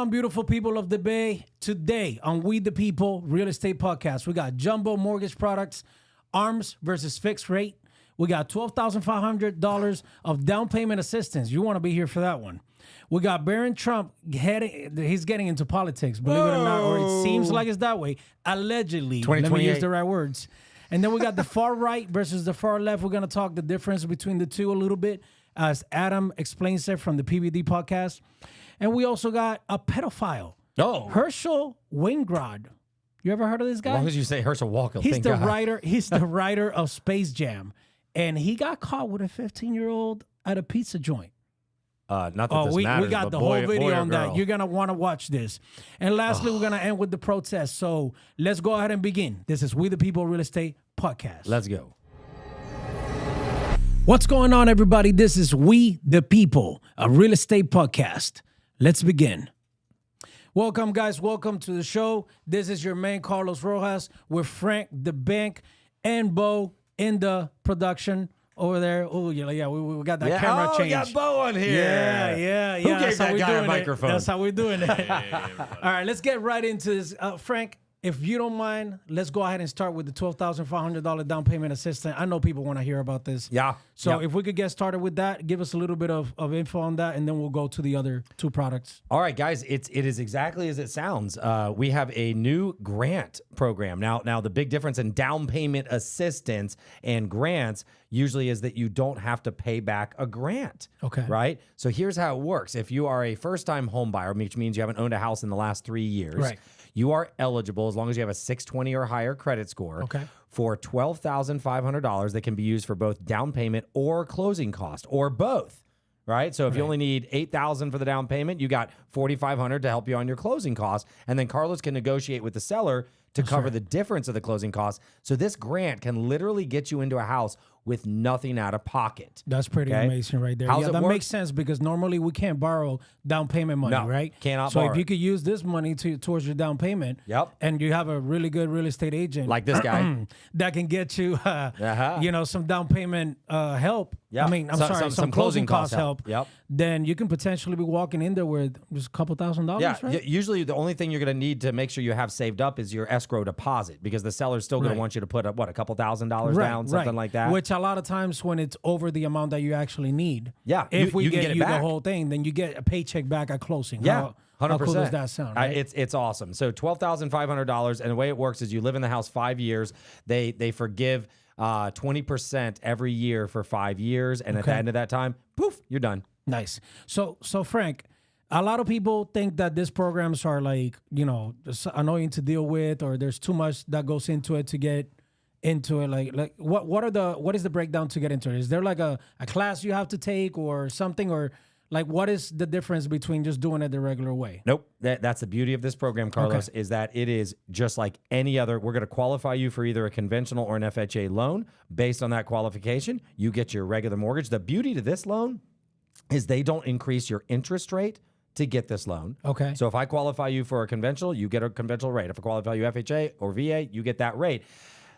on, beautiful people of the Bay? Today on We the People Real Estate Podcast, we got jumbo mortgage products, ARMs versus fixed rate. We got $12,500 of down payment assistance. You want to be here for that one. We got Barron Trump he's getting into politics, believe it or not, or it seems like it's that way. Allegedly. Let me use the right words. And then we got the far right versus the far left. We're going to talk the difference between the two a little bit, as Adam explains it from the PBD podcast. And we also got a pedophile. Oh. Herschel Wingrad. You ever heard of this guy? As long as you say Herschel Walker, he's the writer. He's the writer of Space Jam. And he got caught with a 15-year-old at a pizza joint. Not that this matters, we got the whole video on that. You're going to want to watch this. And lastly, we're going to end with the protest. So let's go ahead and begin. This is We the People Real Estate Podcast. Let's go. What's going on, everybody? This is We the People, a real estate podcast. Let's begin. Welcome, guys. Welcome to the show. This is your man, Carlos Rojas, with Frank the Bank and Bo in the production over there. Oh, yeah, we got that camera change. We got Bo on here. Yeah. Who gave that guy a microphone? That's how we're doing it. All right, let's get right into this. Frank, if you don't mind, let's go ahead and start with the $12,500 down payment assistance. I know people want to hear about this. Yeah. So if we could get started with that, give us a little bit of info on that, and then we'll go to the other two products. All right, guys, it is exactly as it sounds. We have a new grant program. Now, the big difference in down payment assistance and grants usually is that you don't have to pay back a grant. Okay. Right? So here's how it works. If you are a first-time home buyer, which means you haven't owned a house in the last 3 years, right, you are eligible, as long as you have a 620 or higher credit score, for $12,500 that can be used for both down payment or closing cost, or both, right? So if you only need $8,000 for the down payment, you got $4,500 to help you on your closing costs, and then Carlos can negotiate with the seller to cover the difference of the closing costs. So this grant can literally get you into a house with nothing out of pocket. That's pretty amazing right there. That makes sense, because normally we can't borrow down payment money, right? Cannot so borrow. If you could use this money towards your down payment, and you have a really good real estate agent like this guy that can get you, some down payment help. Yeah. I mean, some closing cost help. Yep. Then you can potentially be walking in there with just a couple $1,000s, right? Usually the only thing you're going to need to make sure you have saved up is your escrow deposit, because the seller's still going to want you to put up, a couple $1,000s down, something like that. Which a lot of times when it's over the amount that you actually need, if we get you the whole thing, then you get a paycheck back at closing. Yeah. 100%. How cool does that sound? Right? It's awesome. So $12,500, and the way it works is you live in the house 5 years. They forgive 20% every year for 5 years, and at the end of that time, poof, you're done. Nice. So Frank, a lot of people think that these programs are like, annoying to deal with, or there's too much that goes into it to get into it. Like what is the breakdown to get into it? Is there like a class you have to take or something, or like what is the difference between just doing it the regular way? Nope. That's the beauty of this program, Carlos, is that it is just like any other. We're going to qualify you for either a conventional or an FHA loan. Based on that qualification, you get your regular mortgage. The beauty to this loan is they don't increase your interest rate to get this loan. Okay. So if I qualify you for a conventional, you get a conventional rate. If I qualify you FHA or VA, you get that rate.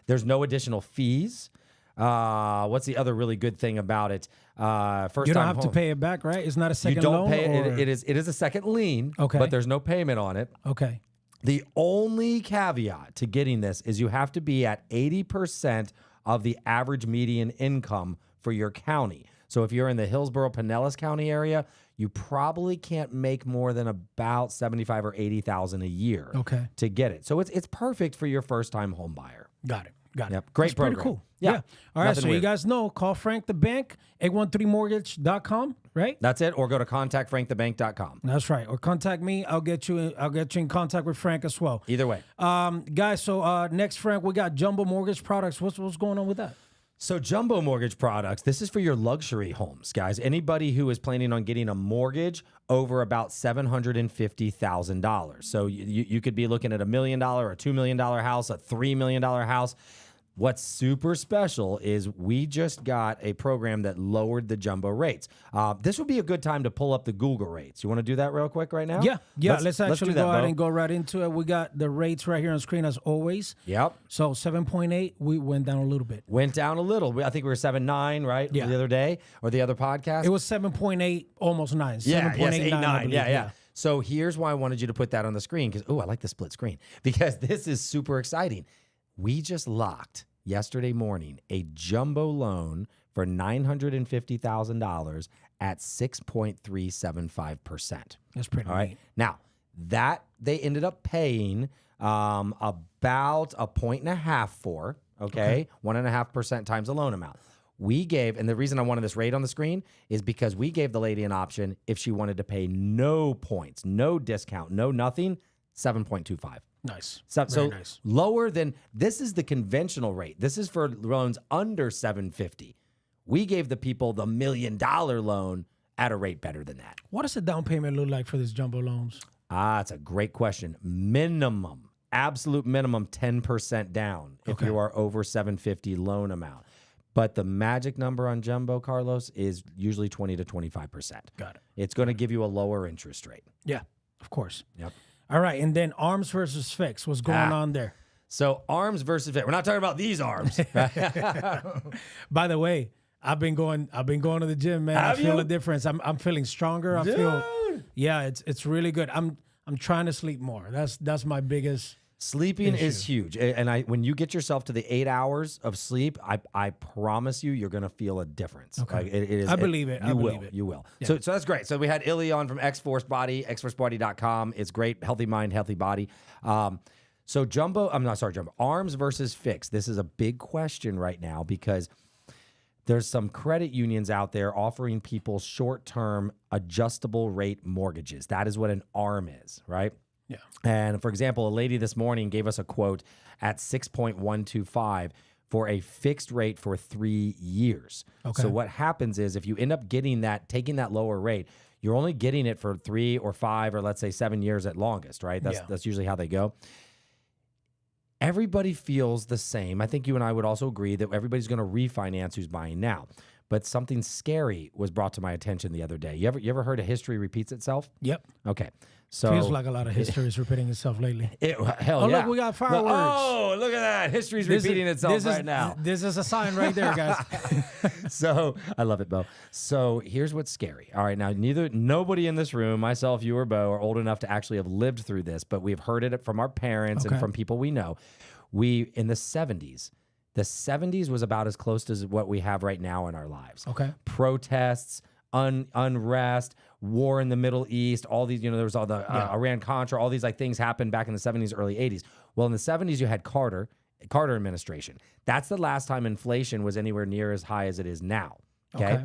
There's no additional fees. What's the other really good thing about it? You don't have to pay it back, right? It's not a second loan? You don't pay it. It is a second lien, but there's no payment on it. Okay. The only caveat to getting this is you have to be at 80% of the average median income for your county. So if you're in the Hillsborough, Pinellas County area, you probably can't make more than about $75,000 or $80,000 a year to get it. So it's perfect for your first-time home buyer. Got it. Yep. Great program. Pretty cool. Yeah. All right. So you guys know, call Frank the Bank, 813mortgage.com, right? That's it. Or go to contactfrankthebank.com. That's right. Or contact me. I'll get you in contact with Frank as well. Either way. Guys, so next, Frank, we got jumbo mortgage products. What's going on with that? So jumbo mortgage products, this is for your luxury homes, guys. Anybody who is planning on getting a mortgage over about $750,000. So you could be looking at $1 million, a $2 million house, a $3 million house. What's super special is we just got a program that lowered the jumbo rates. This would be a good time to pull up the Google rates. You want to do that real quick right now? Yeah. Let's actually go ahead and go right into it. We got the rates right here on screen as always. Yep. So 7.8, we went down a little bit. Went down a little. I think we were 7.9, right? Yeah. The other day or the other podcast. It was 7.8, almost 9. Yeah, 7.89. Yes, 8, 9. Yeah. So here's why I wanted you to put that on the screen because, I like the split screen because this is super exciting. We just locked yesterday morning a jumbo loan for $950,000 at 6.375%. That's pretty all right. neat. Now, that they ended up paying about 1.5 points for, okay? 1.5% times the loan amount. We gave, and the reason I wanted this rate on the screen is because we gave the lady an option if she wanted to pay no points, no discount, no nothing, 7.25. Nice. So nice. Lower than, this is the conventional rate. This is for loans under 750. We gave the people the $1 million loan at a rate better than that. What does the down payment look like for these jumbo loans? That's a great question. Minimum, absolute minimum, 10% down if you are over 750 loan amount. But the magic number on jumbo, Carlos, is usually 20 to 25%. Got it. It's going to give you a lower interest rate. Yeah, of course. Yep. All right, and then arms versus fix. What's going on there? So arms versus fix. We're not talking about these arms. By the way, I've been going to the gym, man. I feel a difference. I'm feeling stronger. I feel it's really good. I'm trying to sleep more. That's my biggest Sleeping is huge. And when you get yourself to the 8 hours of sleep, I promise you, you're going to feel a difference. Okay. Like it is. I believe it. You will. You will. Yeah. So that's great. So we had Illy on from X-Force Body, xforcebody.com. It's great. Healthy mind, healthy body. So arms versus fixed. This is a big question right now because there's some credit unions out there offering people short-term adjustable rate mortgages. That is what an ARM is, right? Yeah. And for example, a lady this morning gave us a quote at 6.125 for a fixed rate for 3 years. Okay. So what happens is if you end up taking that lower rate, you're only getting it for 3 or 5 or let's say 7 years at longest, right? That's usually how they go. Everybody feels the same. I think you and I would also agree that everybody's going to refinance who's buying now. But something scary was brought to my attention the other day. You ever heard a history repeats itself? Yep. Okay. So feels like a lot of history is repeating itself lately. Hell yeah. Look, we got fireworks. Oh, look at that. History's repeating itself right now. This is a sign right there, guys. So I love it, Bo. So here's what's scary. All right. Now, nobody in this room, myself, you or Bo, are old enough to actually have lived through this, but we've heard it from our parents and from people we know. In the 70s, the 70s was about as close to what we have right now in our lives. Okay. Protests, unrest, war in the Middle East, all these, there was all the Iran-Contra, all these things happened back in the 70s, early 80s. Well, in the 70s, you had Carter administration. That's the last time inflation was anywhere near as high as it is now. Okay.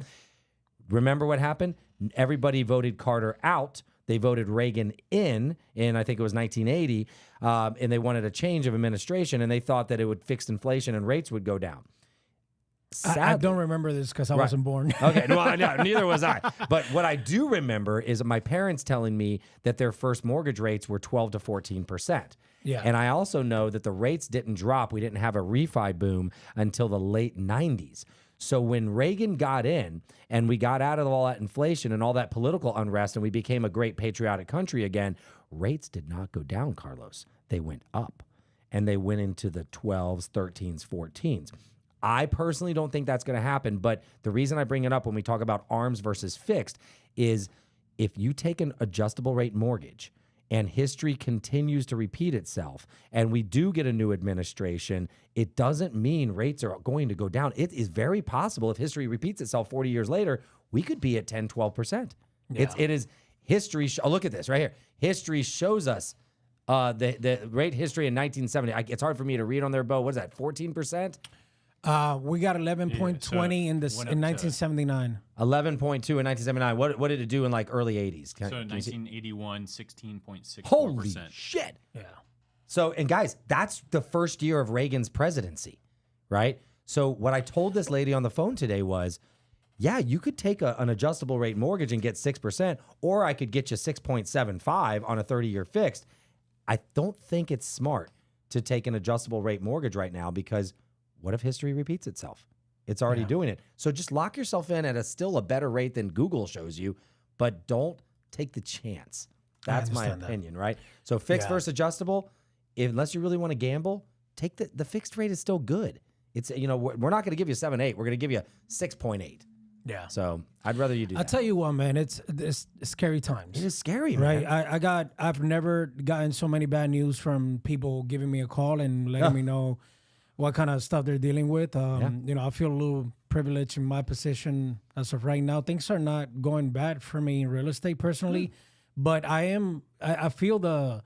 Remember what happened? Everybody voted Carter out. They voted Reagan in I think it was 1980, and they wanted a change of administration, and they thought that it would fix inflation and rates would go down. Sadly, I don't remember this because I wasn't born. Okay, well, no, neither was I. But what I do remember is my parents telling me that their first mortgage rates were 12 to 14%. Yeah. And I also know that the rates didn't drop. We didn't have a refi boom until the late 90s. So when Reagan got in and we got out of all that inflation and all that political unrest and we became a great patriotic country again, rates did not go down, Carlos. They went up, and they went into the 12s, 13s, 14s. I personally don't think that's going to happen, but the reason I bring it up when we talk about arms versus fixed is if you take an adjustable rate mortgage and history continues to repeat itself and we do get a new administration, it doesn't mean rates are going to go down. It is very possible if history repeats itself 40 years later, we could be at 10, 12%. Yeah. It is history. Look at this right here. History shows us the rate history in 1970. It's hard for me to read on there, Bo. What is that, 14%? We got 11.20 in 1979. 11.2 in 1979. What did it do in early 80s? So in 1981, 16.64%. Holy shit. Yeah. So, and guys, that's the first year of Reagan's presidency, right? So what I told this lady on the phone today was, yeah, you could take an adjustable rate mortgage and get 6%, or I could get you 6.75 on a 30-year fixed. I don't think it's smart to take an adjustable rate mortgage right now because what if history repeats itself? It's already doing it. So just lock yourself in at still a better rate than Google shows you, but don't take the chance. That's my opinion, right? So fixed versus adjustable, unless you really want to gamble, take the fixed rate is still good. It's, we're not going to give you 7.8. We're going to give you 6.8. Yeah. So I'd rather you do I that. tell you what, man, it's scary times. It is scary, man. Right. I've never gotten so many bad news from people giving me a call and letting me know what kind of stuff they're dealing with. You know, I feel a little privileged in my position as of right now. Things are not going bad for me in real estate personally, but I feel the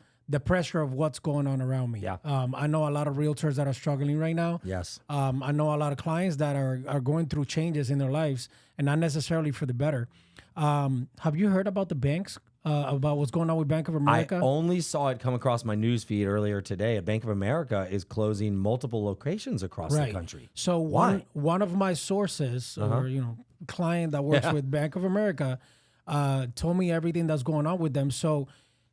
pressure of what's going on around me. Yeah. I know a lot of realtors that are struggling right now. Yes. I know a lot of clients that are going through changes in their lives and not necessarily for the better. Have you heard about the banks, about what's going on with Bank of America? I only saw it come across my news feed earlier today. Bank of America is closing multiple locations across the country. So one of my sources, or client that works with Bank of America, told me everything that's going on with them. So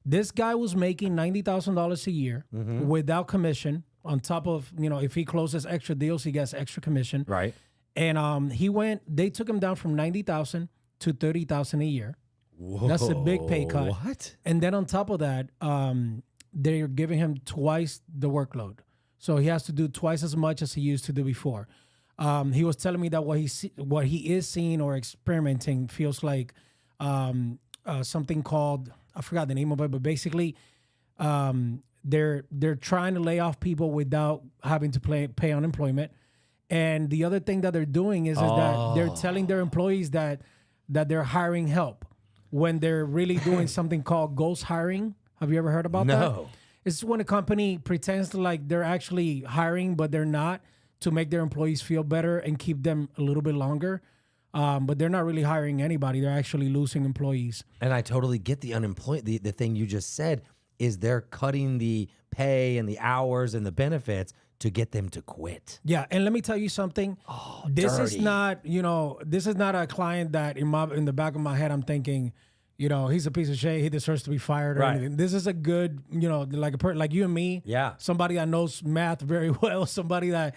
this guy was making $90,000 a year without commission. On top of, if he closes extra deals, he gets extra commission. Right. And they took him down from $90,000 to $30,000 a year. Whoa, that's a big pay cut. What? And then on top of that, they're giving him twice the workload. So he has to do twice as much as he used to do before. He was telling me that what he is seeing or experimenting feels like something called, I forgot the name of it, but basically they're trying to lay off people without having to pay unemployment. And the other thing that they're doing is that they're telling their employees that they're hiring help when they're really doing something called ghost hiring. Have you ever heard about that? No. It's when a company pretends like they're actually hiring, but they're not, to make their employees feel better and keep them a little bit longer. But they're not really hiring anybody. They're actually losing employees. And I totally get the unemployment. The thing you just said is they're cutting the pay and the hours and the benefits to get them to quit. Yeah, and let me tell you something. This dirty. is not, this is not a client that in the back of my head I'm thinking, he's a piece of shit. He deserves to be fired or anything. This is a good, like you and me. Yeah. Somebody that knows math very well. Somebody that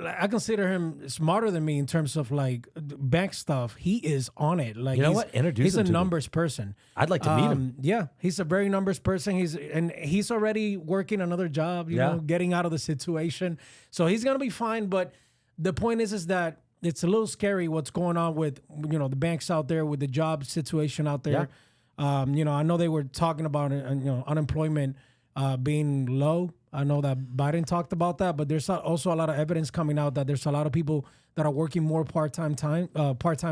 I consider him smarter than me in terms of like bank stuff. He is on it. Like, you know what? He's a numbers person. I'd like to meet him. Yeah, he's a very numbers person. He's already working another job. You know, getting out of the situation. So he's gonna be fine. But the point is that it's a little scary what's going on with the banks out there, with the job situation out there. I know they were talking about unemployment being low. I know that Biden talked about that, but there's also a lot of evidence coming out that there's a lot of people that are working more part-time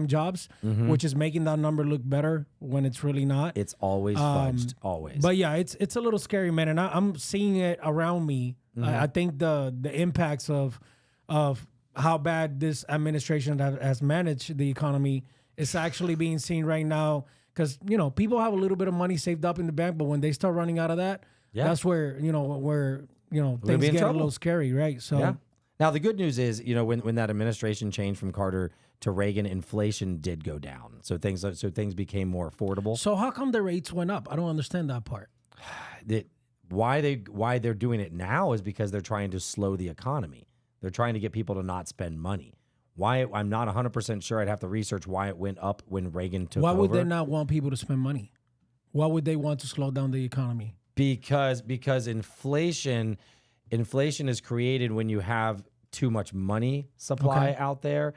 jobs, which is making that number look better when it's really not. It's always fudged, always. But yeah, it's a little scary, man, and I'm seeing it around me. I think the impacts of how bad this administration has managed the economy is actually being seen right now, because people have a little bit of money saved up in the bank, but when they start running out of that, that's where things get a little scary, right? So now the good news is, when that administration changed from Carter to Reagan, inflation did go down, so things became more affordable. So how come the rates went up? I don't understand that part. Why they're doing it now is because they're trying to slow the economy. They're trying to get people to not spend money. Why? I'm not 100% sure. I'd have to research why it went up when Reagan took over. Why would they not want people to spend money? Why would they want to slow down the economy? Because inflation is created when you have too much money supply out there,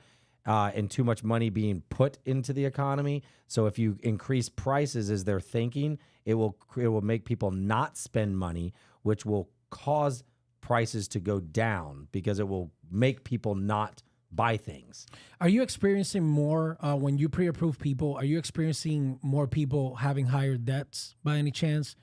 and too much money being put into the economy. So if you increase prices as they're thinking, it will make people not spend money, which will cause prices to go down because it will make people not buy things. Are you experiencing more when you pre-approve people? Are you experiencing more people having higher debts by any chance?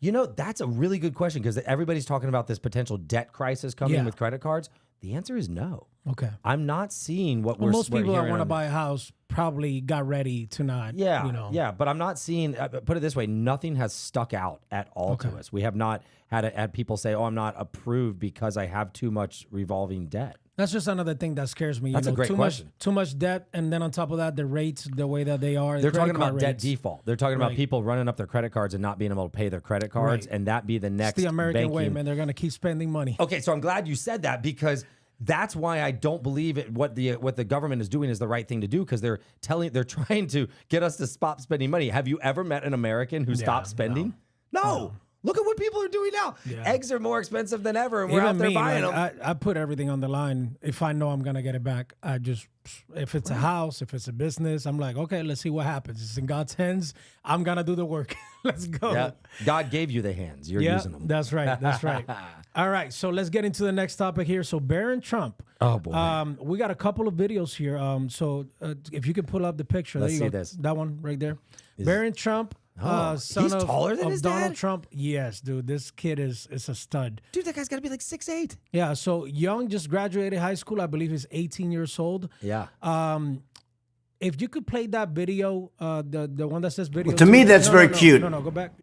That's a really good question, because everybody's talking about this potential debt crisis coming with credit cards. The answer is no. Okay. I'm not seeing what most people that want to on buy a house probably got ready to not. Yeah, but I'm not seeing. Put it this way: nothing has stuck out at all to us. We have not had people say, "Oh, I'm not approved because I have too much revolving debt." That's just another thing that scares me. That's a great question. Too much debt, and then on top of that, the rates, the way that they are. They're talking about debt default. They're talking about people running up their credit cards and not being able to pay their credit cards, and that be the next. It's the American way, man. They're going to keep spending money. Okay, so I'm glad you said that, because that's why I don't believe what the government is doing is the right thing to do, because they're trying to get us to stop spending money. Have you ever met an American who stopped spending? No. Look at what people are doing now. Yeah. Eggs are more expensive than ever, and we're out there buying them. I put everything on the line. If I know I'm going to get it back, I just, if it's a house, if it's a business, I'm like, okay, let's see what happens. It's in God's hands. I'm going to do the work. Let's go. Yeah. God gave you the hands. You're using them. That's right. That's right. All right. So let's get into the next topic here. So Barron Trump. Oh, boy. We got a couple of videos here. So if you could pull up the picture. Let's there see you go. this. That one right there. Barron Trump. Son he's taller than of his Donald dad? Trump. Yes, dude. This kid is a stud. Dude, that guy's got to be like 6'8". Yeah, so young, just graduated high school. I believe he's 18 years old. Yeah. If you could play that video, the one that says video. Well, to me, that's very cute. No, go back.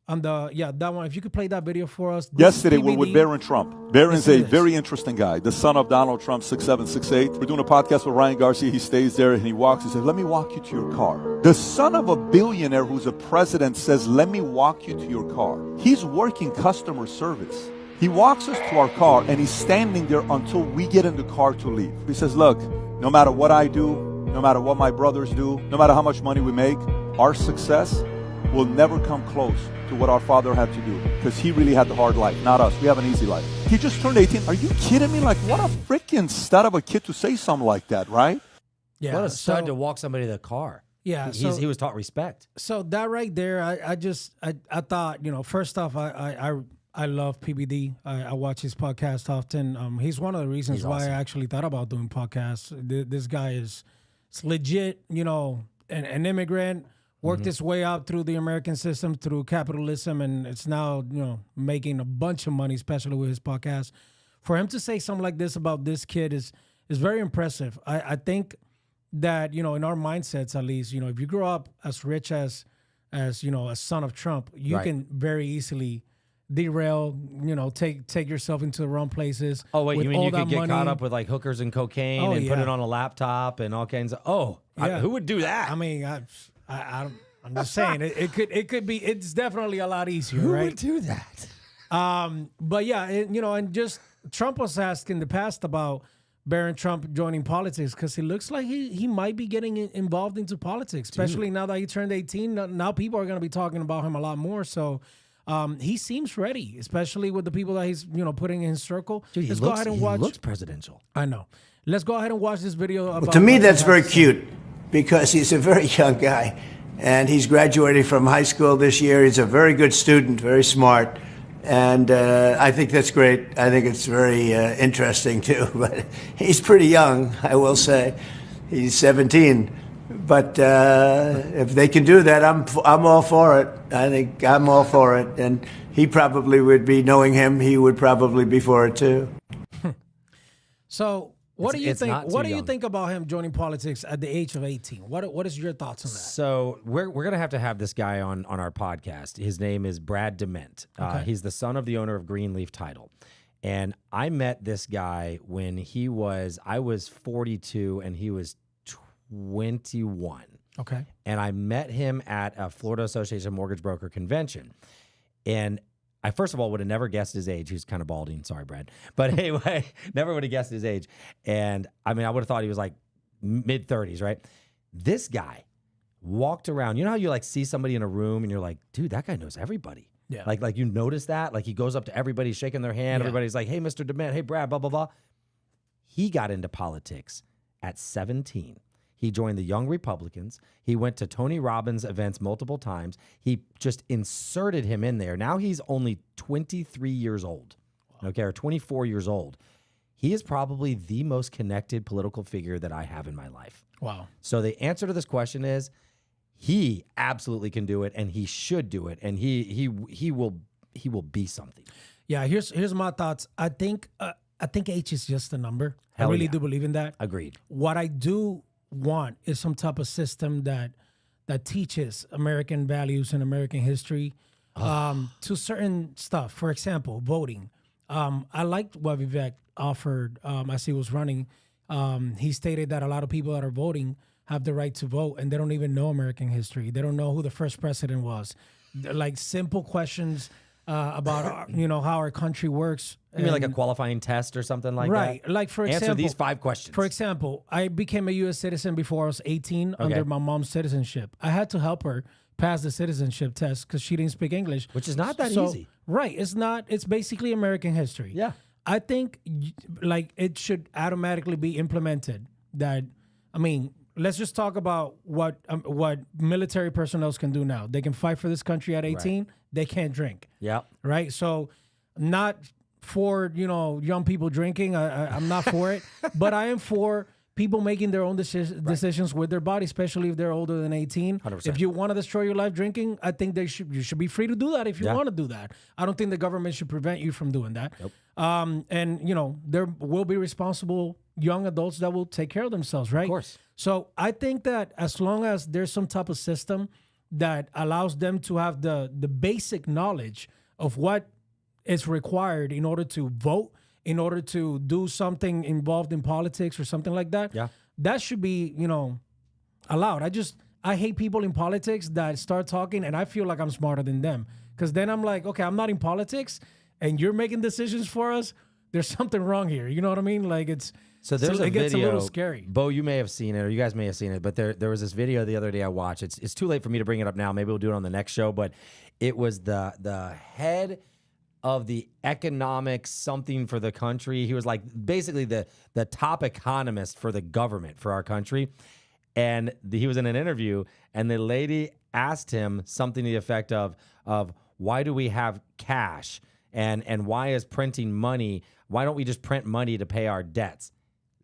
On that one. If you could play that video for us. Yesterday, we're with Barron Trump. Barron's Listen a to very interesting guy, the son of Donald Trump, 6'7", 6'8". We're doing a podcast with Ryan Garcia. He stays there and he walks. He says, let me walk you to your car. The son of a billionaire who's a president says, let me walk you to your car. He's working customer service. He walks us to our car and he's standing there until we get in the car to leave. He says, look, no matter what I do, no matter what my brothers do, no matter how much money we make, our success will never come close to what our father had to do, because he really had the hard life, not us. We have an easy life. He just turned 18. Are you kidding me? Like, what a freaking stud of a kid to say something like that, right? Yeah. What a stud to walk somebody to the car. Yeah. He was taught respect. So that right there, I thought, first off, I love PBD. I watch his podcast often. He's one of the reasons why I actually thought about doing podcasts. This guy is legit, an immigrant. Worked his way out through the American system, through capitalism, and it's now, making a bunch of money, especially with his podcast. For him to say something like this about this kid is very impressive. I think that, in our mindsets, at least, if you grow up as rich as a son of Trump, you can very easily derail, take yourself into the wrong places. Oh, wait, you mean you could get money. Caught up with like hookers and cocaine and put it on a laptop and all kinds of, who would do that? I mean, I'm just saying it could be. It's definitely a lot easier, Who right? would do that? But yeah, and just Trump was asked in the past about Barron Trump joining politics because he looks like he might be getting involved into politics, especially now that he turned 18. Now people are going to be talking about him a lot more. So he seems ready, especially with the people that he's putting in his circle. Dude, Let's go ahead and watch. He looks presidential. I know. Let's go ahead and watch this video. About To me, that's very cute because he's a very young guy. And he's graduating from high school this year. He's a very good student, very smart. And I think that's great. I think it's very interesting, too. But he's pretty young, I will say. He's 17. But if they can do that, I'm all for it. I think I'm all for it. And he probably would be, knowing him, he would probably be for it, too. So... What do you think? What do you young. think about him joining politics at the age of 18? What is your thoughts on that? So we're gonna have this guy on our podcast. His name is Brad Dement. He's the son of the owner of Greenleaf Title, and I met this guy when I was 42 and he was 21. Okay, and I met him at a Florida Association of Mortgage Broker convention, and I first of all would have never guessed his age. He's kind of balding. Sorry, Brad. But anyway, never would have guessed his age. And I mean, I would have thought he was like mid-30s, right? This guy walked around. You know how you like see somebody in a room and you're like, dude, that guy knows everybody. Yeah. Like you notice that? Like he goes up to everybody, shaking their hand. Yeah. Everybody's like, hey, Mr. Dement, hey, Brad, blah, blah, blah. He got into politics at 17. He joined the Young Republicans. He went to Tony Robbins events multiple times. He just inserted him in there. Now he's only 23 years old, okay, or 24 years old. He is probably the most connected political figure that I have in my life. Wow. So the answer to this question is he absolutely can do it, and he should do it, and he will be something. Yeah, here's my thoughts. I think age is just a number. I really do believe in that. Agreed. What I do want is some type of system that teaches American values and American history to certain stuff. For example, voting. I liked what Vivek offered as he was running. He stated that a lot of people that are voting have the right to vote, and they don't even know American history. They don't know who the first president was. They're like simple questions about how our country works. You mean like a qualifying test or something like that? Right. Like, for example, answer these 5 questions. For example, I became a U.S. citizen before I was 18 under my mom's citizenship. I had to help her pass the citizenship test because she didn't speak English. Which is not that easy. Right. It's not. It's basically American history. Yeah. I think like it should automatically be implemented that, I mean, let's just talk about what military personnel can do now. They can fight for this country at 18. Right. They can't drink. Yeah. Right. So not for, young people drinking. I'm not for it, but I am for people making their own decisions with their body, especially if they're older than 18. 100%. If you want to destroy your life drinking, I think you should be free to do that if you want to do that. I don't think the government should prevent you from doing that. Nope. And, there will be responsible young adults that will take care of themselves, right? Of course. So I think that as long as there's some type of system that allows them to have the basic knowledge of what is required in order to vote, in order to do something involved in politics or something like that, that should be, allowed. I hate people in politics that start talking and I feel like I'm smarter than them. Because then I'm like, okay, I'm not in politics and you're making decisions for us. There's something wrong here. You know what I mean? Like it gets a little scary. Bo, you may have seen it, or you guys may have seen it, but there was this video the other day I watched. It's too late for me to bring it up now. Maybe we'll do it on the next show. But it was the head of the economic something for the country. He was like basically the top economist for the government for our country. And he was in an interview and the lady asked him something to the effect of why do we have cash and why is printing money? Why don't we just print money to pay our debts?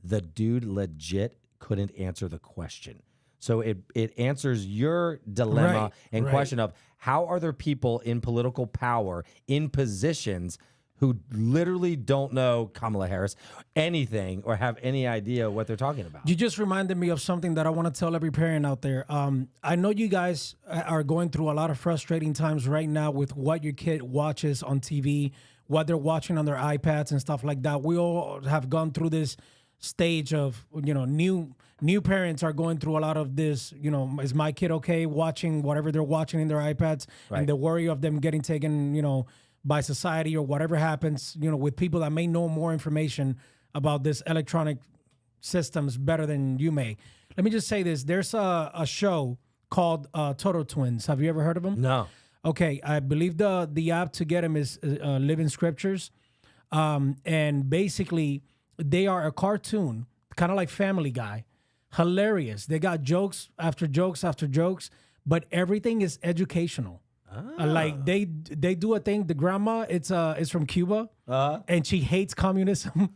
The dude legit couldn't answer the question. So it answers your dilemma and question of how are there people in political power, in positions who literally don't know Kamala Harris anything or have any idea what they're talking about. You just reminded me of something that I want to tell every parent out there. I know you guys are going through a lot of frustrating times right now with what your kid watches on TV, what they're watching on their iPads and stuff like that. We all have gone through this stage of, new parents are going through a lot of this, is my kid okay watching whatever they're watching in their iPads, and the worry of them getting taken, by society or whatever happens, with people that may know more information about this electronic systems better than you may. Let me just say this. There's a show called Turtle Twins. Have you ever heard of them? No. Okay. I believe the app to get them is Living Scriptures. And basically they are a cartoon, kind of like Family Guy. Hilarious. They got jokes after jokes after jokes, but everything is educational. Like they do a thing. The grandma, it's from Cuba, and she hates communism.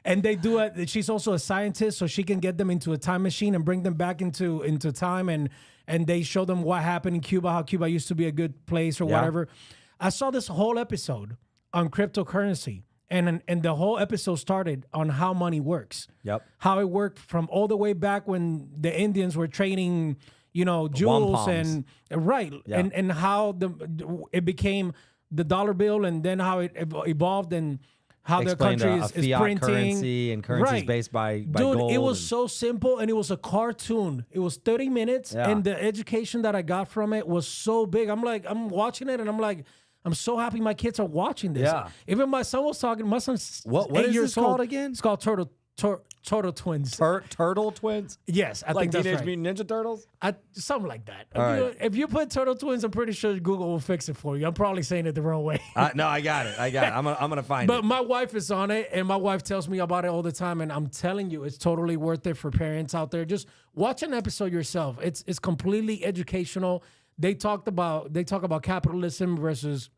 And they do it. She's also a scientist, so she can get them into a time machine and bring them back into time. And they show them what happened in Cuba, how Cuba used to be a good place or whatever. I saw this whole episode on cryptocurrency, and the whole episode started on how money works. Yep. How it worked from all the way back when the Indians were trading, jewels and and how it became the dollar bill, and then how it evolved and how the country is printing currency and currencies based by gold. It was so simple, and it was a cartoon. It was 30 minutes, and the education that I got from it was so big. I'm watching it, and I'm like, I'm so happy my kids are watching this. Yeah. Even my son was talking. My son's what 8 is years this called old. again? It's called Turtle Twins. Turtle Twins? Yes, I think that's Teenage right. Mutant Ninja Turtles? Something like that. If you put Turtle Twins, I'm pretty sure Google will fix it for you. I'm probably saying it the wrong way. No, I got it. I'm gonna find it. But my wife is on it, and my wife tells me about it all the time. And I'm telling you, it's totally worth it for parents out there. Just watch an episode yourself. It's completely educational. They talk about capitalism versus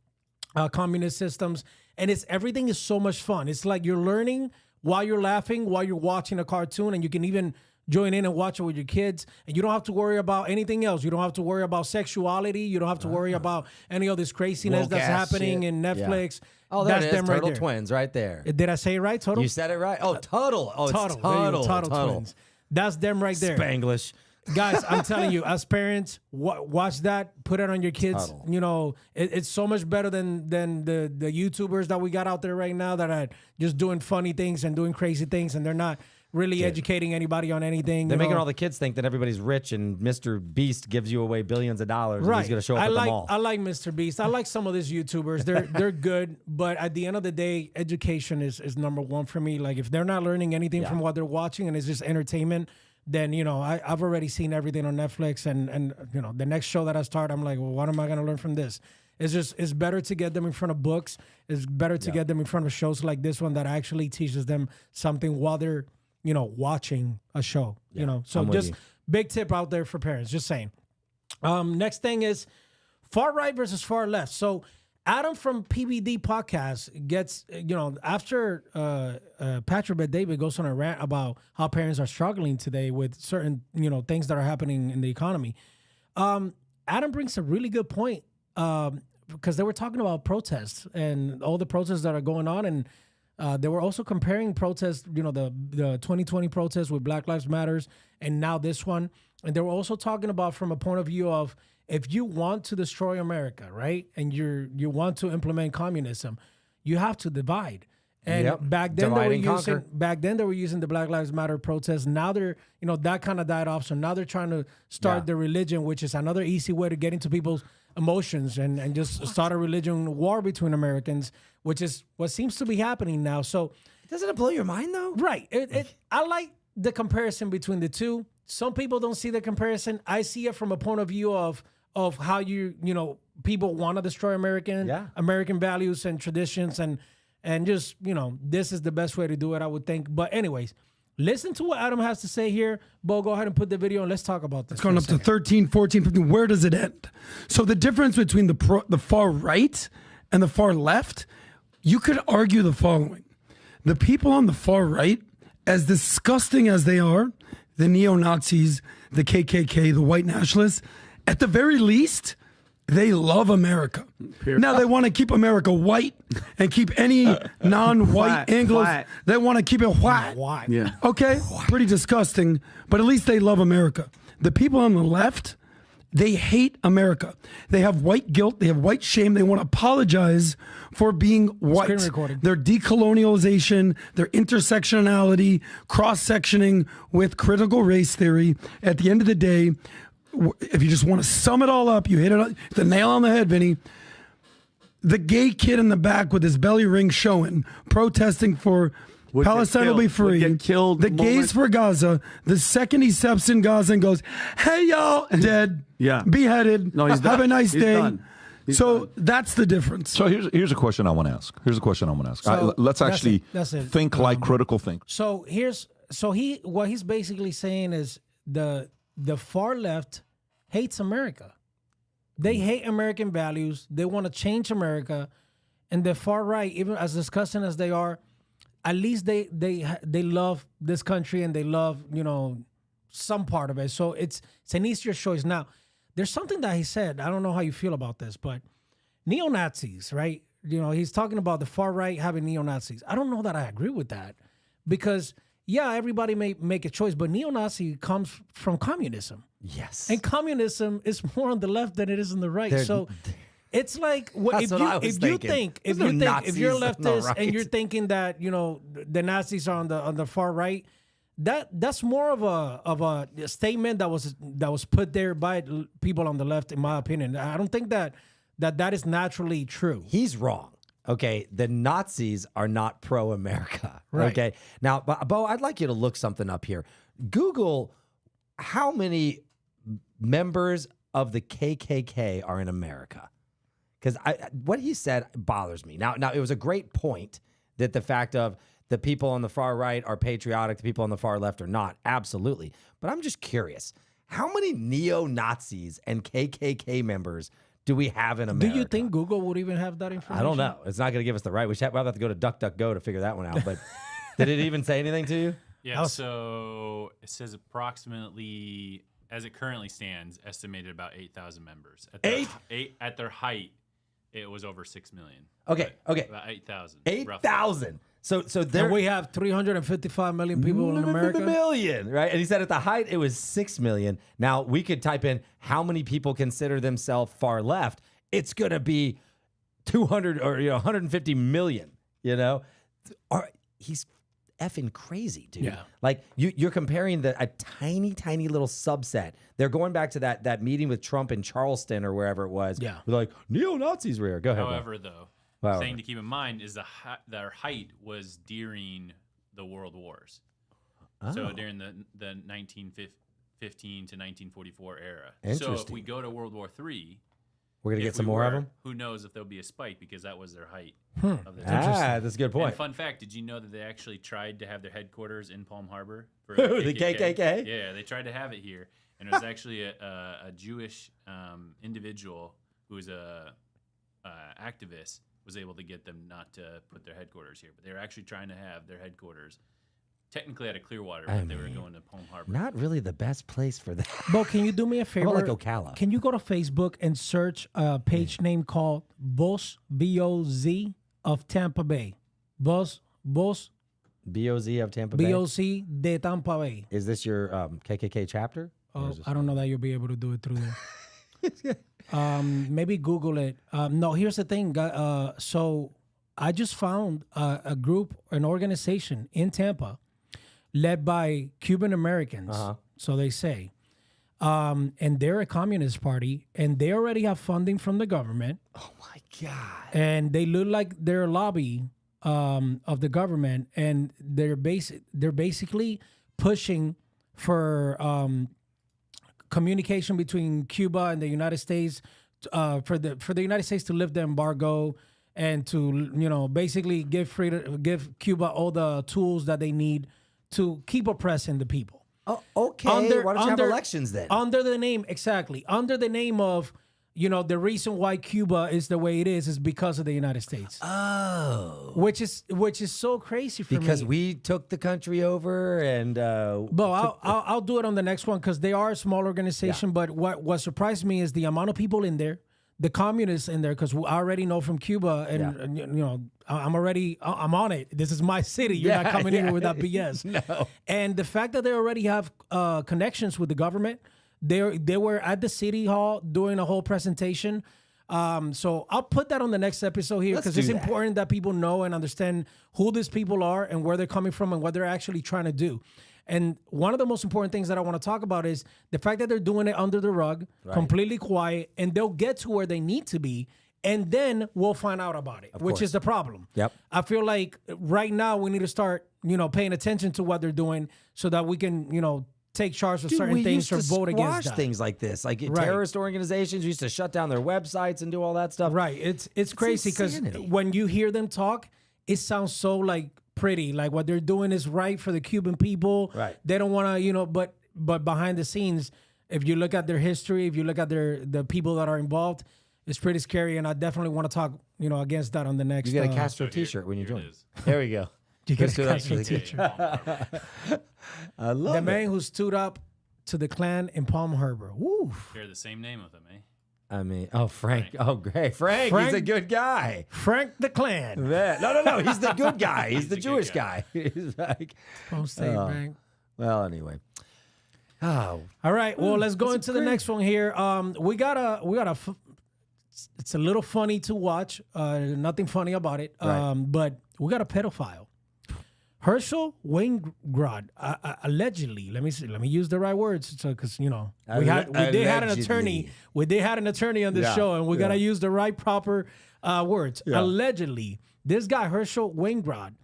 communist systems, and everything is so much fun. It's like you're learning while you're laughing, while you're watching a cartoon, and you can even join in and watch it with your kids. And you don't have to worry about anything else. You don't have to worry about sexuality. You don't have to worry about any of this craziness that's happening in Netflix. Yeah. Oh, that's them right Turtle there. Twins right there. Did I say it right, Turtle? You said it right. Oh, Tuttle. Oh, it's Tuttle. Twins. That's them right there. Spanglish. Guys, I'm telling you, as parents, watch that, put it on your kids. Tuttle. It's so much better than the YouTubers that we got out there right now that are just doing funny things and doing crazy things, and they're not really educating anybody on anything. They're making all the kids think that everybody's rich and Mr. Beast gives you away billions of dollars. Right. And he's going to show up at the mall. I like Mr. Beast. I like some of these YouTubers. They're good, but at the end of the day, education is number one for me. Like if they're not learning anything from what they're watching and it's just entertainment, then I've already seen everything on Netflix, and the next show that I start, I'm like, well, what am I going to learn from this? It's better to get them in front of books. It's better to get them in front of shows like this one that actually teaches them something while they're watching a show. So just big tip out there for parents. Just saying. Next thing is far right versus far left. So Adam from PBD podcast gets, after Patrick Bet-David goes on a rant about how parents are struggling today with certain, things that are happening in the economy. Adam brings a really good point because they were talking about protests and all the protests that are going on. And they were also comparing protests, the 2020 protests with Black Lives Matters and now this one. And they were also talking about from a point of view of, if you want to destroy America, right, and you want to implement communism, you have to divide. And back then they were using the Black Lives Matter protests. Now they're that kind of died off. So now they're trying to start the religion, which is another easy way to get into people's emotions and just start a religion war between Americans, which is what seems to be happening now. So doesn't it blow your mind though? Right. I like the comparison between the two. Some people don't see the comparison. I see it from a point of view of how people want to destroy American values and traditions and just, this is the best way to do it, I would think. But anyways, listen to what Adam has to say here. Bo, go ahead and put the video and let's talk about this. It's going up to 13, 14, 15. Where does it end? So the difference between the far right and the far left, you could argue the following. The people on the far right, as disgusting as they are, the neo-Nazis, the KKK, the white nationalists, at the very least, they love America. Now they want to keep America white and keep any non-white Anglos. They want to keep it white. Yeah. Okay? Pretty disgusting, but at least they love America. The people on the left, they hate America. They have white guilt. They have white shame. They want to apologize for being white. Screen recording. Their decolonialization, their intersectionality, cross-sectioning with critical race theory. At the end of the day, if you just want to sum it all up, you hit the nail on the head, Vinny. The gay kid in the back with his belly ring showing, protesting for Palestine will be free. The gays for Gaza. The second he steps in Gaza and goes, "Hey y'all," dead, beheaded. No, he's have done. a nice He's day. done. So that's the difference. So here's a question I want to ask. So Let's actually that's it. think like critical think. So what he's basically saying is the far left hates America. They hate American values. They want to change America, and the far right, even as disgusting as they are, at least they love this country and they love some part of it. So it's an easier choice. Now, there's something that he said. I don't know how you feel about this, but neo-Nazis, right? He's talking about the far right having neo-Nazis. I don't know that I agree with that because, everybody may make a choice, but neo-Nazi comes from communism. Yes. And communism is more on the left than it is on the right. So it's like if you're a leftist and you're thinking that the Nazis are on the far right, that's more of a statement that was put there by people on the left, in my opinion. I don't think that is naturally true. He's wrong. Okay, the Nazis are not pro-America. Right. Okay, now, Bo, I'd like you to look something up here. Google how many members of the KKK are in America, because what he said bothers me. Now, it was a great point that the fact of the people on the far right are patriotic, the people on the far left are not. Absolutely, but I'm just curious, how many neo-Nazis and KKK members do we have in America? Do you think Google would even have that information? I don't know. It's not going to give us the right. We'll have to go to DuckDuckGo to figure that one out. But did it even say anything to you? Yeah, so it says approximately, as it currently stands, estimated about 8,000 members. At their height, it was over 6 million. Okay. About 8,000. 8,000. So there we have 355 million people in America. Million, right? And he said at the height it was 6 million. Now we could type in how many people consider themselves far left. It's gonna be 200 or 150 million. He's effing crazy, dude. Yeah. Like you're comparing a tiny, tiny little subset. They're going back to that meeting with Trump in Charleston or wherever it was. Yeah. With like neo-Nazis were here. Go ahead. However, though, thing to keep in mind is their height was during the world wars. So during the 1915 to 1944 era. Interesting. So if we go to World War III, we're gonna get some more of them. Who knows if there'll be a spike because that was their height. Of the That's a good point. And fun fact: did you know that they actually tried to have their headquarters in Palm Harbor for the KKK? Yeah, they tried to have it here, and it was actually a Jewish individual who was a activist was able to get them not to put their headquarters here, but they were actually trying to have their headquarters technically out of Clearwater, but they were going to Palm Harbor. Not really the best place for that. Bo, can you do me a favor? More like Ocala. Can you go to Facebook and search a page name called Boz, B-O-Z, of Tampa Bay? Boz, BOZ of Tampa Bay? B-O-Z de Tampa Bay. Is this your KKK chapter? Oh, I don't know that you'll be able to do it through there. Maybe Google it. No, here's the thing. So I just found a group, an organization in Tampa led by Cuban Americans, so they say. And they're a communist party, and they already have funding from the government. Oh, my God. And they look like they're a lobby of the government, and they're basically pushing for communication between Cuba and the United States, for the United States to lift the embargo and to basically give Cuba all the tools that they need to keep oppressing the people. Oh, okay. Why don't you have elections then? Under the name of the reason why Cuba is the way it is because of the United States. Oh, which is so crazy for me. Because we took the country over and. I'll do it on the next one because they are a small organization. Yeah. But what surprised me is the amount of people in there, the communists in there, because I already know from Cuba, and I'm on it. This is my city. You're not coming in with that BS. No. And the fact that they already have connections with the government. They were at the city hall doing a whole presentation. So I'll put that on the next episode here because it's important that people know and understand who these people are and where they're coming from and what they're actually trying to do. And one of the most important things that I want to talk about is the fact that they're doing it under the rug, completely quiet, and they'll get to where they need to be, and then we'll find out about it, which is the problem. Yep. I feel like right now we need to start, paying attention to what they're doing so that we can, take charge of certain things or vote against that. Things like this, like terrorist organizations used to shut down their websites and do all that stuff. Right. It's crazy because when you hear them talk, it sounds so pretty. Like what they're doing is right for the Cuban people. Right. They don't want to, but behind the scenes, if you look at their history, if you look at the people that are involved, it's pretty scary. And I definitely want to talk, against that on the next. You get a Castro T-shirt when you join. There we go. You get a Castro T-shirt. I love the man who stood up to the Klan in Palm Harbor. Woo. Share the same name with him, eh? I mean, Frank. Oh, great. Frank, he's a good guy. Frank the Klan. No. He's the good guy. He's the Jewish guy. He's like, Bank. Well, anyway. Oh. All right. Well, let's go into the next one here. We got a. It's a little funny to watch. Nothing funny about it. But we got a pedophile. Herschel Waingrod, allegedly. Let me use the right words, because we did have an attorney on this show, and we gotta use the right proper words. Yeah. Allegedly, this guy Herschel Waingrod,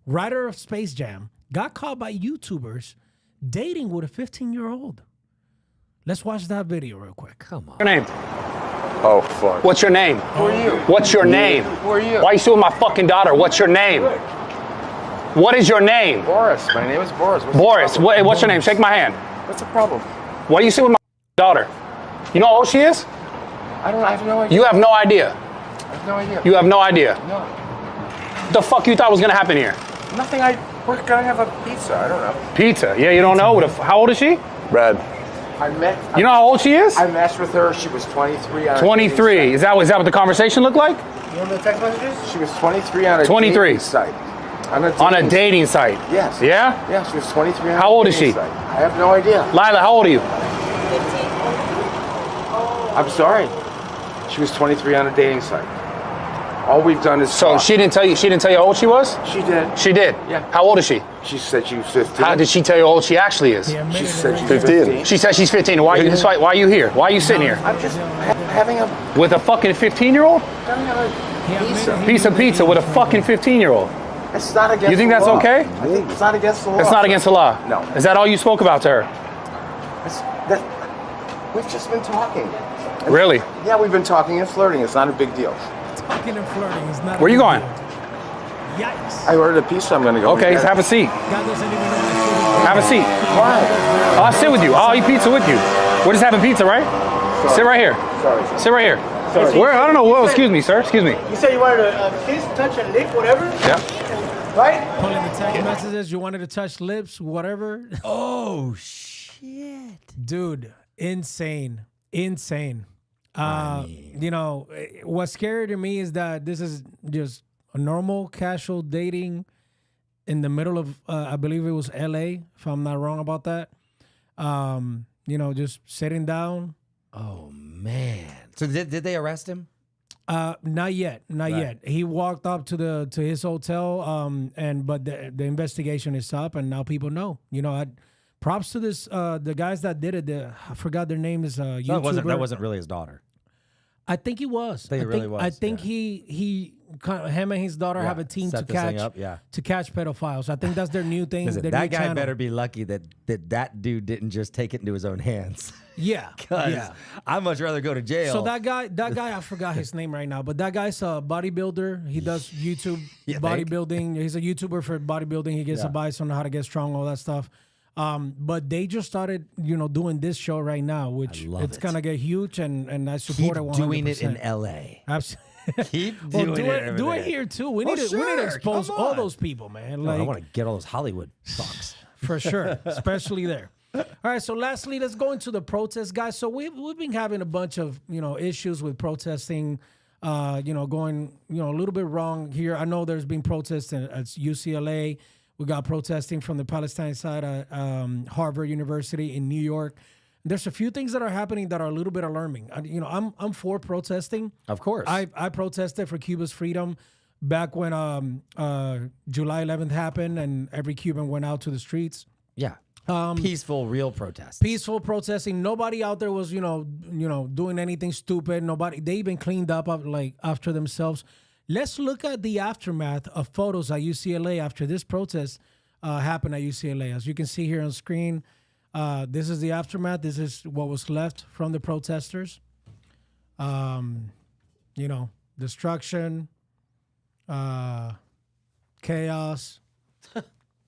writer of Space Jam, got caught by YouTubers dating with a 15-year-old. Let's watch that video real quick. Come on. Your name? Oh, fuck. What's your name? Who are you? What's your name? Who are you? Why are you suing my fucking daughter? What's your name? What is your name? Boris. My name is Boris. Boris. What's your name? Shake my hand. What's the problem? Why are you suing my daughter? You know how old she is? I have no idea. You have no idea. I have no idea. You have no idea. No. What the fuck you thought was gonna happen here? Nothing. We're gonna have a pizza. I don't know. Pizza? Yeah, you don't know? How old is she? Brad. You know how old she is? I matched with her. She was 23. 23. Is that what the conversation looked like? You know the text messages? She was 23 on a 23. dating site. On a dating site? Yes. Yeah? Yeah, she was 23 on How old is she? site. I have no idea. Lila, how old are you? 15. I'm sorry. She was 23 on a dating site. All we've done is So she didn't tell you how old she was? She did. She did? Yeah. How old is she? She said she was 15. How did she tell you how old she actually is? She said she's 15. She said she's 15. Why are you here? Why are you sitting here? I'm just having a With a fucking 15-year-old? pizza. Piece of pizza with a fucking 15-year-old. It's not against You think the that's law. okay? I think it's not against the law. It's not against the law. No. Is that all you spoke about to her? We've just been talking. Really? Yeah, we've been talking and flirting. It's not a big deal. Talking and flirting is not. Where you going? Yikes. I ordered a pizza. I'm going to go. Okay, have a seat. God doesn't even know that Have a seat. Why? I'll sit with you. I'll eat pizza with you. We're just having pizza, right? Sorry. Sit right here. Sorry. Sit right here. Sorry. Where? I don't know. Whoa, excuse me, sir. Excuse me. You said you wanted a kiss, touch, and lick, whatever? Yeah. Right? Pulling the text messages. You wanted to touch lips, whatever. Oh shit, Dude, insane. You know, what's scary to me is that this is just a normal, casual dating in the middle of, I believe it was LA, if I'm not wrong about that. You know, just sitting down. Oh man. So did they arrest him? Not yet. He walked up to his hotel, but the investigation is up, and now people know. You know, props to this the guys that did it. I forgot their name is YouTuber. That wasn't really his daughter. I think he was. I think it really was. I think he him and his daughter have a team to set this thing catch up, yeah. to catch pedophiles. I think that's their new thing. Listen, their that new guy channel. better be lucky that dude didn't just take it into his own hands. Yeah, yeah. I'd much rather go to jail. So that guy, I forgot his name right now, but that guy's a bodybuilder. He does YouTube bodybuilding. He's a YouTuber for bodybuilding. He gives advice on how to get strong, all that stuff. But they just started, you know, doing this show right now, which it's gonna get huge, and I support it 100%. Keep doing it in LA. Absolutely. Keep doing it. Do it here too. We need to expose all those people, man. Like, I want to get all those Hollywood fucks. For sure, especially there. All right, so lastly, let's go into the protest, guys. So we've been having a bunch of, you know, issues with protesting, you know, going, you know, a little bit wrong here. I know there's been protests at UCLA. We got protesting from the Palestine side at Harvard University in New York. There's a few things that are happening that are a little bit alarming. You know, I'm for protesting. Of course. I protested for Cuba's freedom back when July 11th happened and every Cuban went out to the streets. Yeah. Peaceful, real protests. Peaceful protesting. Nobody out there was, you know, doing anything stupid. Nobody. They even cleaned up like after themselves. Let's look at the aftermath of photos at UCLA after this protest happened at UCLA. As you can see here on screen, this is the aftermath. This is what was left from the protesters. You know, destruction, chaos,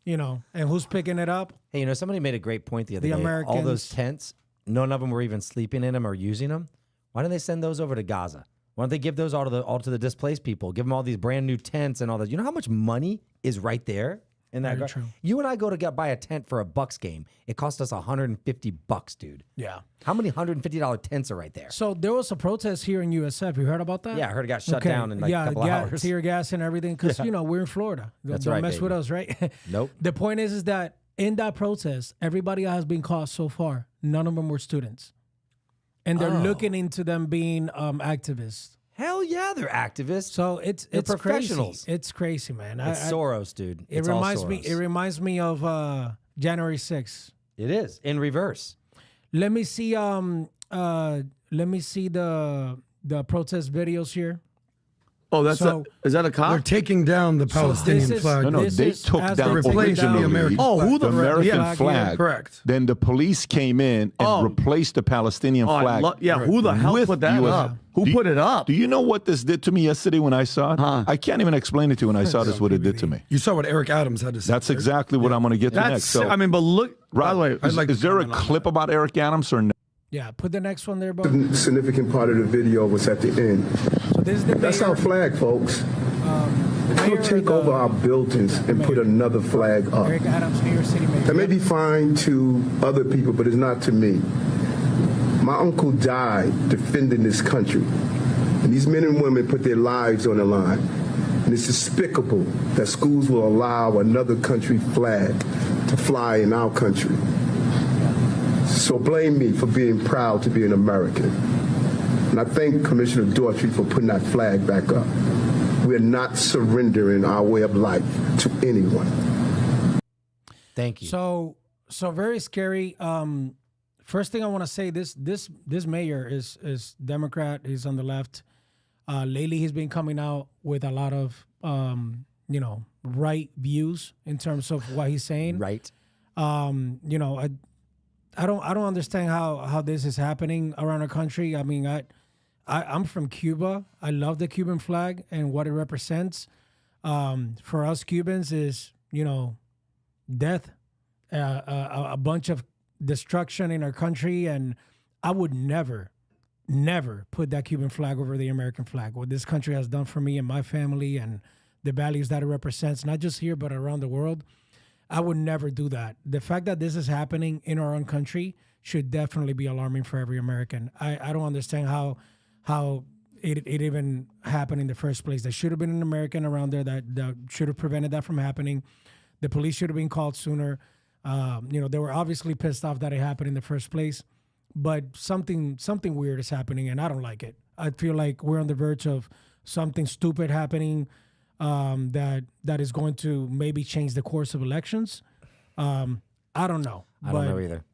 you know, and who's picking it up? Hey, you know, somebody made a great point the other day. Americans. All those tents, none of them were even sleeping in them or using them. Why don't they send those over to Gaza? Why don't they give those all to the displaced people? Give them all these brand new tents and all that. You know how much money is right there in that? Very true. You and I go to buy a tent for a Bucks game. It cost us $150, dude. Yeah. How many $150 tents are right there? So there was a protest here in USF. You heard about that? Yeah, I heard it got shut down in like a couple hours. Tear gas and everything. Because, you know, we're in Florida. That's Don't right, mess baby. with us, right? Nope. The point is that in that protest, everybody that has been caught so far, none of them were students. And they're looking into them being activists. Hell yeah, they're activists. So it's professionals. Crazy. It's crazy, man. It's Soros, dude. It reminds me of January 6th. It is in reverse. Let me see the protest videos here. Oh, is that a cop? They're taking down the Palestinian flag. No, they took down replaced the American flag. the American Yeah, flag. correct. Then the police came in and replaced the Palestinian flag. Who the hell with put that US up? Who put it up? Do you know what this did to me yesterday when I saw it? I can't even explain it to you when I saw this, what it did to me. You saw what Eric Adams had to say. That's exactly what I'm going to get to next. So, I mean, but look, by the way, is there a clip about Eric Adams or no? Yeah, put the next one there, bro. A significant part of the video was at the end. So this is the That's mayor. our flag, folks. Mayor Don't take over our buildings and put another flag up. Eric Adams, New York City mayor. That may be fine to other people, but it's not to me. My uncle died defending this country. And these men and women put their lives on the line. And it's despicable that schools will allow another country flag to fly in our country. So blame me for being proud to be an American. And I thank Commissioner Daughtry for putting that flag back up. We're not surrendering our way of life to anyone. Thank you. So very scary. First thing I want to say, this mayor is Democrat. He's on the left. Lately, he's been coming out with a lot of right views in terms of what he's saying. Right. I don't understand how this is happening around our country. I mean, I'm from Cuba. I love the Cuban flag and what it represents. For us Cubans is, death, a bunch of destruction in our country. And I would never put that Cuban flag over the American flag. What this country has done for me and my family and the values that it represents, not just here, but around the world. I would never do that. The fact that this is happening in our own country should definitely be alarming for every American. I don't understand how it even happened in the first place. There should have been an American around there that should have prevented that from happening. The police should have been called sooner. They were obviously pissed off that it happened in the first place, but something weird is happening, and I don't like it. I feel like we're on the verge of something stupid happening that is going to maybe change the course of elections. I don't know. I don't know either.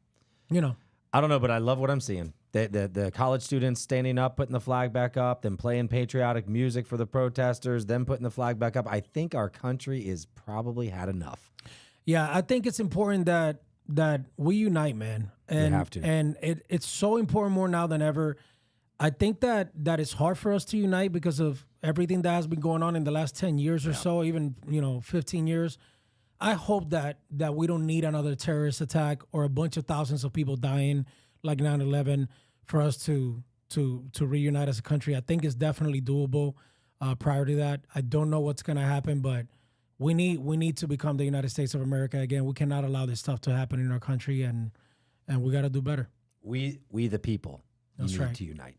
I don't know, but I love what I'm seeing. The college students standing up, putting the flag back up, then playing patriotic music for the protesters, then putting the flag back up. I think our country is probably had enough. Yeah, I think it's important that we unite, man. And we have to. And it's so important more now than ever. I think that it's hard for us to unite because of everything that has been going on in the last 10 years or so, even 15 years. I hope that we don't need another terrorist attack or a bunch of thousands of people dying like 9/11 for us to reunite as a country. I think it's definitely doable prior to that. I don't know what's going to happen, but we need to become the United States of America again. We cannot allow this stuff to happen in our country, and we got to do better. We the people That's need right. to unite.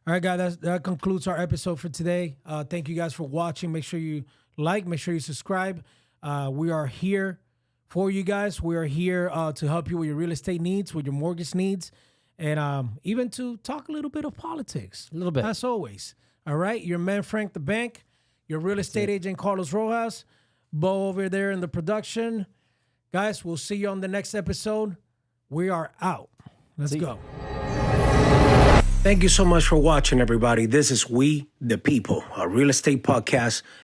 All right, guys, that concludes our episode for today. Thank you guys for watching. Make sure you like, make sure you subscribe. We are here for you guys. We are here to help you with your real estate needs, with your mortgage needs, and even to talk a little bit of politics. A little bit. As always. All right, your man Frank the Bank, your real estate agent Carlos Rojas, Bo over there in the production. Guys, we'll see you on the next episode. We are out. Let's go. Thank you so much for watching, everybody. This is We the People, a real estate podcast